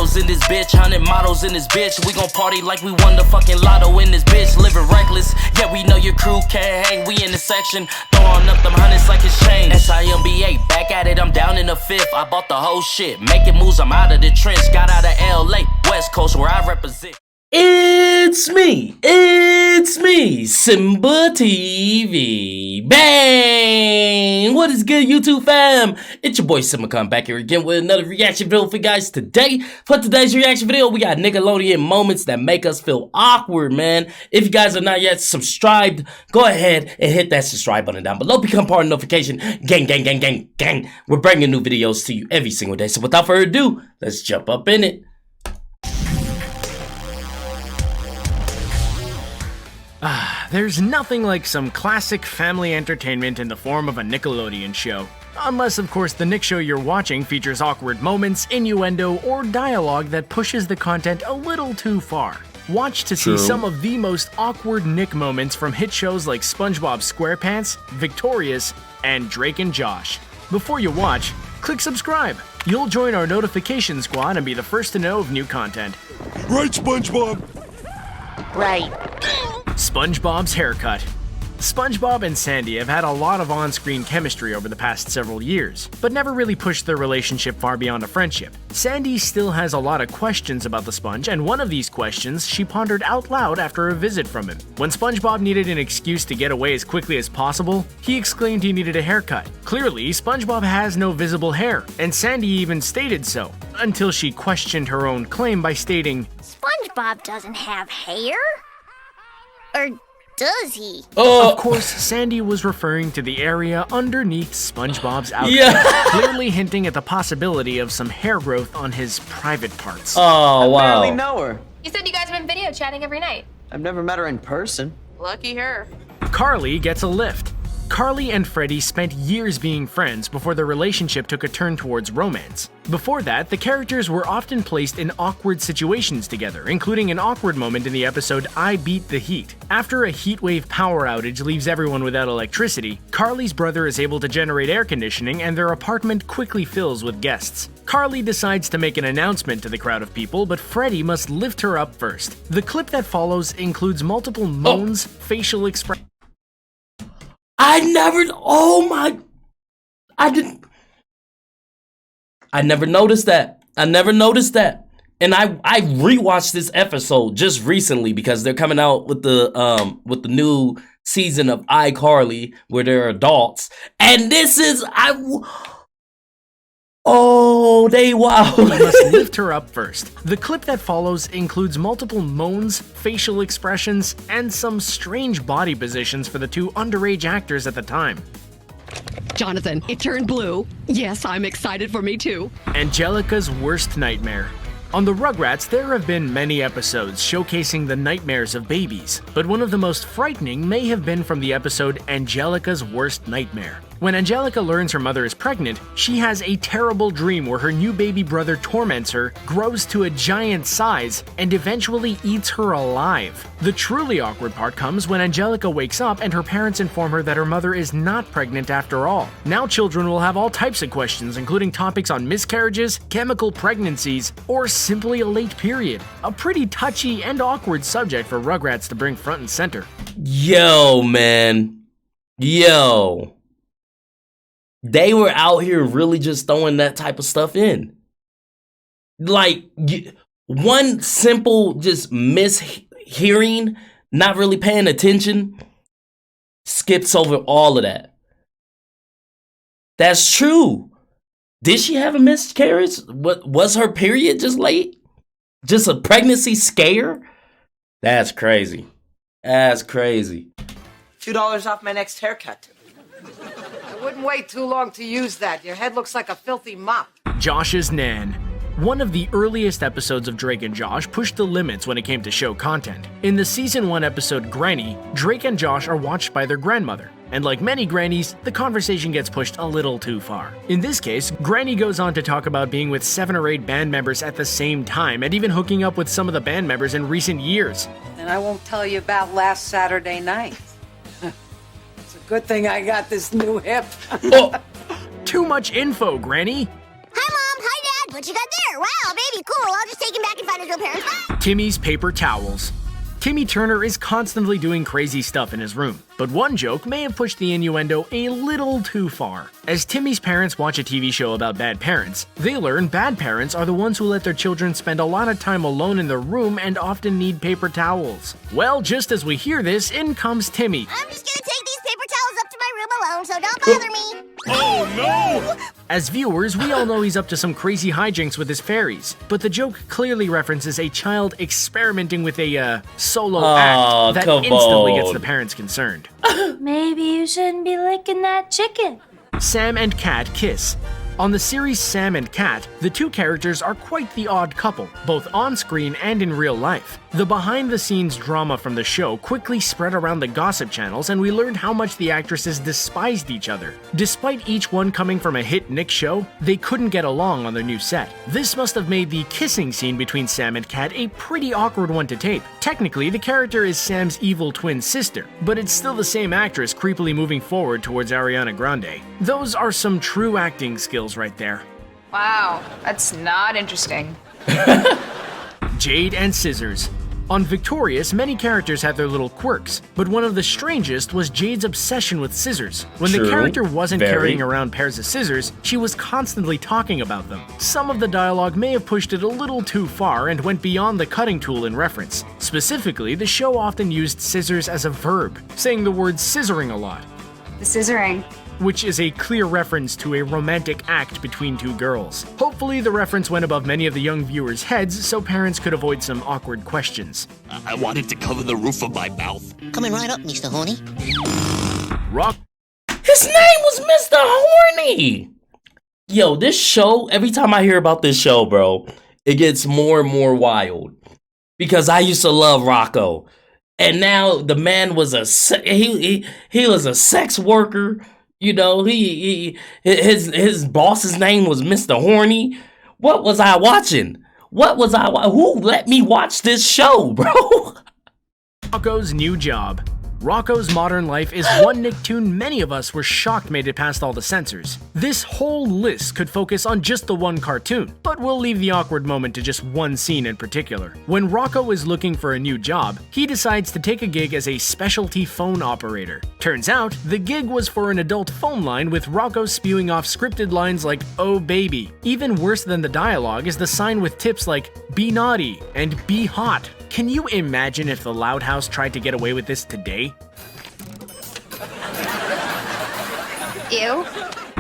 bottles in this bitch, 100 models in this bitch. We gon' party like we won the fucking lotto in this bitch. Living reckless, yeah, we know your crew can't hang. We in the section, throwing up them hundreds like it's change. SIMBA, back at it, I'm down in the fifth. I bought the whole shit, making moves, I'm out of the trench. Got out of LA, West Coast, where I represent. It's me, SimbaTv. Bang! What is good, YouTube fam? It's your boy Simba coming back here again with another reaction video for you guys today. For today's reaction video, we got Nickelodeon moments that make us feel awkward, man. If you guys are not yet subscribed, go ahead and hit that subscribe button down below. Become part of the notification gang. We're bringing new videos to you every single day. So without further ado, let's jump up in it. There's nothing like some classic family entertainment in the form of a Nickelodeon show. Unless, of course, the Nick show you're watching features awkward moments, innuendo, or dialogue that pushes the content a little too far. Watch to see some of the most awkward Nick moments from hit shows like SpongeBob SquarePants, Victorious, and Drake and Josh. Before you watch, click subscribe. You'll join our notification squad and be the first to know of new content. Right, SpongeBob? Right. SpongeBob's haircut. SpongeBob and Sandy have had a lot of on-screen chemistry over the past several years, but never really pushed their relationship far beyond a friendship. Sandy still has a lot of questions about the sponge, and one of these questions she pondered out loud after a visit from him. When SpongeBob needed an excuse to get away as quickly as possible, he exclaimed he needed a haircut. Clearly, SpongeBob has no visible hair, and Sandy even stated so, until she questioned her own claim by stating, SpongeBob doesn't have hair? Or does he? Of course, Sandy was referring to the area underneath SpongeBob's outfit, clearly hinting at the possibility of some hair growth on his private parts. Oh, wow. I barely know her. You said you guys have been video chatting every night. I've never met her in person. Lucky her. Carly gets a lift. Carly and Freddie spent years being friends before their relationship took a turn towards romance. Before that, the characters were often placed in awkward situations together, including an awkward moment in the episode I Beat the Heat. After a heatwave power outage leaves everyone without electricity, Carly's brother is able to generate air conditioning and their apartment quickly fills with guests. Carly decides to make an announcement to the crowd of people, but Freddie must lift her up first. The clip that follows includes multiple moans, facial expressions. I never noticed that. And I rewatched this episode just recently because they're coming out with the new season of iCarly where they're adults. And this is they wow. You must lift her up first. The clip that follows includes multiple moans, facial expressions, and some strange body positions for the two underage actors at the time. Jonathan, it turned blue. Yes, I'm excited for me too. Angelica's worst nightmare. On the Rugrats, there have been many episodes showcasing the nightmares of babies, but one of the most frightening may have been from the episode Angelica's Worst Nightmare. When Angelica learns her mother is pregnant, she has a terrible dream where her new baby brother torments her, grows to a giant size, and eventually eats her alive. The truly awkward part comes when Angelica wakes up and her parents inform her that her mother is not pregnant after all. Now children will have all types of questions, including topics on miscarriages, chemical pregnancies, or simply a late period. A pretty touchy and awkward subject for Rugrats to bring front and center. Yo, man. Yo. They were out here really just throwing that type of stuff in. Like, one simple just mishearing, not really paying attention, skips over all of that. That's true. Did she have a miscarriage? What was her period just late? Just a pregnancy scare? That's crazy. That's crazy. $2 off my next haircut. I wouldn't wait too long to use that. Your head looks like a filthy mop. Josh's Nan. One of the earliest episodes of Drake and Josh pushed the limits when it came to show content. In the season 1 episode Granny, Drake and Josh are watched by their grandmother. And like many grannies, the conversation gets pushed a little too far. In this case, Granny goes on to talk about being with 7 or 8 band members at the same time and even hooking up with some of the band members in recent years. And I won't tell you about last Saturday night. It's a good thing I got this new hip. Too much info, Granny. Hi, Mom. Hi, Dad. what you got there. Wow, baby, cool. I'll just take him back and find his real parents. Bye. Timmy's paper towels. Timmy Turner is constantly doing crazy stuff in his room, but one joke may have pushed the innuendo a little too far. As Timmy's parents watch a TV show about bad parents, they learn bad parents are the ones who let their children spend a lot of time alone in their room and often need paper towels. Well, just as we hear this, in comes Timmy. I'm just gonna take these paper towels up to my room alone, so don't bother me. Oh no! As viewers, we all know he's up to some crazy hijinks with his fairies, but the joke clearly references a child experimenting with a solo act that instantly gets the parents concerned. Maybe you shouldn't be licking that chicken. Sam and Cat kiss. On the series Sam and Cat, the two characters are quite the odd couple, both on screen and in real life. The behind-the-scenes drama from the show quickly spread around the gossip channels, and we learned how much the actresses despised each other. Despite each one coming from a hit Nick show, they couldn't get along on their new set. This must have made the kissing scene between Sam and Cat a pretty awkward one to tape. Technically, the character is Sam's evil twin sister, but it's still the same actress creepily moving forward towards Ariana Grande. Those are some true acting skills right there. Wow, that's not interesting. Jade and scissors. On Victorious, many characters had their little quirks, but one of the strangest was Jade's obsession with scissors. When the character wasn't carrying around pairs of scissors, she was constantly talking about them. Some of the dialogue may have pushed it a little too far and went beyond the cutting tool in reference. Specifically, the show often used scissors as a verb, saying the word scissoring a lot. The scissoring. Which is a clear reference to a romantic act between two girls. Hopefully the reference went above many of the young viewers' heads so parents could avoid some awkward questions. I wanted to cover the roof of my mouth. Coming right up, Mr. Horny. Rock. His name was Mr. Horny! Yo, this show, every time I hear about this show, bro, it gets more and more wild. Because I used to love Rocco. And now the man was he was a sex worker. You know, his boss's name was Mr. Horny. What was I watching? Who let me watch this show, bro? Rocco's new job. Rocco's modern life is one Nicktoon many of us were shocked made it past all the censors. This whole list could focus on just the one cartoon, but we'll leave the awkward moment to just one scene in particular. When Rocco is looking for a new job, he decides to take a gig as a specialty phone operator. Turns out, the gig was for an adult phone line with Rocco spewing off scripted lines like, "Oh baby." Even worse than the dialogue is the sign with tips like, "Be naughty" and "Be hot." Can you imagine if the Loud House tried to get away with this today? Ew.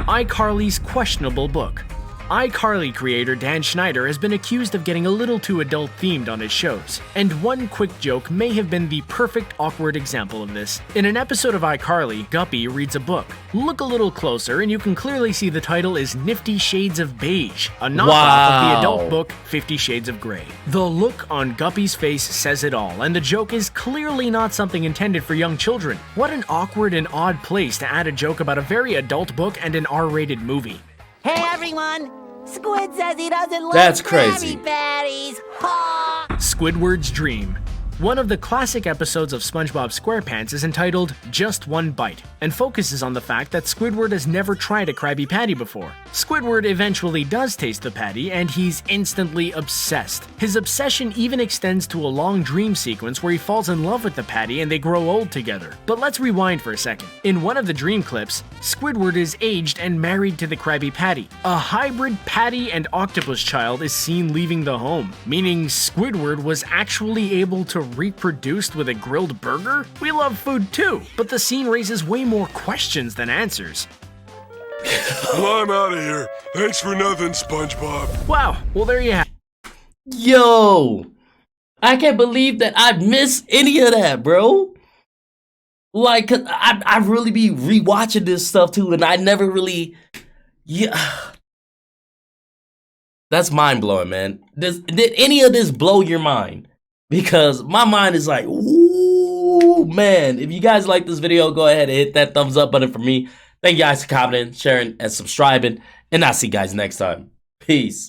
iCarly's questionable book. iCarly creator Dan Schneider has been accused of getting a little too adult-themed on his shows, and one quick joke may have been the perfect awkward example of this. In an episode of iCarly, Guppy reads a book. Look a little closer and you can clearly see the title is Nifty Shades of Beige, a knockoff of the adult book 50 Shades of Grey. The look on Guppy's face says it all, and the joke is clearly not something intended for young children. What an awkward and odd place to add a joke about a very adult book and an R-rated movie. Hey everyone! Squid says he doesn't like That's crazy. Krabby Patties. Ha! Squidward's Dream. One of the classic episodes of SpongeBob SquarePants is entitled Just One Bite, and focuses on the fact that Squidward has never tried a Krabby Patty before. Squidward eventually does taste the patty, and he's instantly obsessed. His obsession even extends to a long dream sequence where he falls in love with the patty and they grow old together. But let's rewind for a second. In one of the dream clips, Squidward is aged and married to the Krabby Patty. A hybrid patty and octopus child is seen leaving the home, meaning Squidward was actually able to reproduced with a grilled burger? We love food too, but the scene raises way more questions than answers. Well, I'm out of here. Thanks for nothing, SpongeBob. Wow, well there you have it. Yo, I can't believe that I missed any of that, bro. Like, I really be rewatching this stuff too, and I never really, that's mind blowing, man. Did any of this blow your mind? Because my mind is like, ooh, man. If you guys like this video, go ahead and hit that thumbs up button for me. Thank you guys for commenting, sharing, and subscribing. And I'll see you guys next time. Peace.